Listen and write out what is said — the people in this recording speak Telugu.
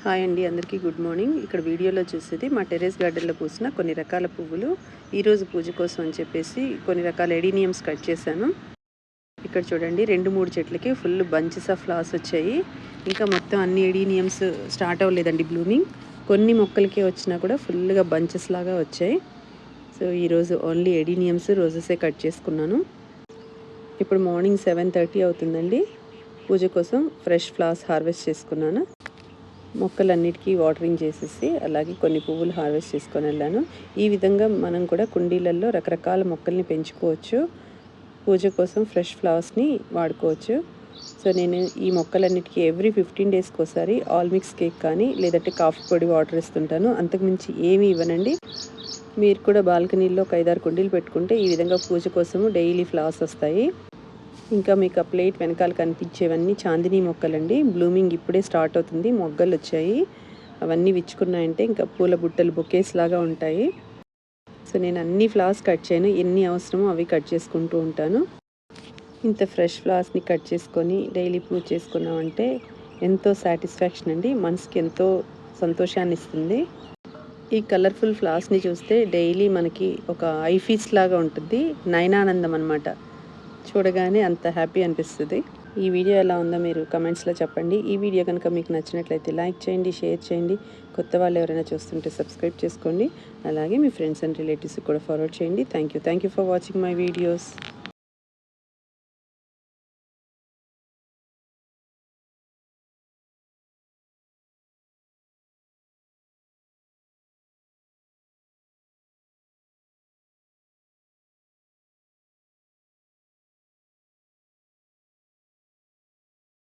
హాయ్ అండి, అందరికీ గుడ్ మార్నింగ్. ఇక్కడ వీడియోలో చూసేది మా టెర్రస్ గార్డెన్లో పూసిన కొన్ని రకాల పువ్వులు. ఈరోజు పూజ కోసం అని చెప్పేసి కొన్ని రకాల ఎడీనియమ్స్ కట్ చేశాను. ఇక్కడ చూడండి, 2-3 చెట్లకి ఫుల్ బంచెస్ ఆఫ్ ఫ్లవర్స్ వచ్చాయి. ఇంకా మొత్తం అన్ని ఎడీనియమ్స్ స్టార్ట్ అవ్వలేదండి బ్లూమింగ్. కొన్ని మొక్కలకే వచ్చినా కూడా ఫుల్గా బంచెస్ లాగా వచ్చాయి. సో ఈరోజు ఓన్లీ ఎడీనియమ్స్, రోజెసే కట్ చేసుకున్నాను. ఇప్పుడు మార్నింగ్ 7:30 అవుతుందండి. పూజ కోసం ఫ్రెష్ ఫ్లవర్స్ హార్వెస్ట్ చేసుకున్నాను. మొక్కలన్నిటికీ వాటరింగ్ చేసేసి అలాగే కొన్ని పువ్వులు హార్వెస్ట్ చేసుకొని వెళ్ళాను. ఈ విధంగా మనం కూడా కుండీలలో రకరకాల మొక్కల్ని పెంచుకోవచ్చు. పూజ కోసం ఫ్రెష్ ఫ్లవర్స్ని వాడుకోవచ్చు. సో నేను ఈ మొక్కలన్నిటికీ ఎవ్రీ 15 డేస్కి ఒకసారి ఆల్ మిక్స్ కేక్ కానీ లేదంటే కాఫీ పొడి వాటర్ ఇస్తుంటాను. అంతకుమించి ఏమీ ఇవ్వనండి. మీరు కూడా బాల్కనీలో ఒక 5-6 కుండీలు పెట్టుకుంటే ఈ విధంగా పూజ కోసము డైలీ ఫ్లవర్స్ వస్తాయి. ఇంకా మీకు ఆ ప్లేట్ వెనకాల కనిపించేవన్నీ చాందినీ మొక్కలండి. బ్లూమింగ్ ఇప్పుడే స్టార్ట్ అవుతుంది, మొగ్గలు వచ్చాయి. అవన్నీ విచ్చుకున్నాయంటే ఇంకా పూల బుట్టలు, బొకేస్ లాగా ఉంటాయి. సో నేను అన్ని ఫ్లవర్స్ కట్ చేయను, ఎన్ని అవసరమో అవి కట్ చేసుకుంటూ ఉంటాను. ఇంత ఫ్రెష్ ఫ్లవర్స్ని కట్ చేసుకొని డైలీ పూజ చేసుకున్నామంటే ఎంతో సాటిస్ఫాక్షన్ అండి, మనసుకి ఎంతో సంతోషాన్ని ఇస్తుంది. ఈ కలర్ఫుల్ ఫ్లవర్స్ని చూస్తే డైలీ మనకి ఒక ఐ ఫీస్ట్ లాగా ఉంటుంది, నయనానందం అనమాట. చూడగానే అంత హ్యాపీ అనిపిస్తుంది. ఈ వీడియో ఎలా ఉందో మీరు కమెంట్స్లో చెప్పండి. ఈ వీడియో కనుక మీకు నచ్చినట్లయితే లైక్ చేయండి, షేర్ చేయండి. కొత్త వాళ్ళు ఎవరైనా చూస్తుంటే సబ్స్క్రైబ్ చేసుకోండి. అలాగే మీ ఫ్రెండ్స్ అండ్ రిలేటివ్స్కి కూడా ఫార్వర్డ్ చేయండి. Thank you for watching my videos.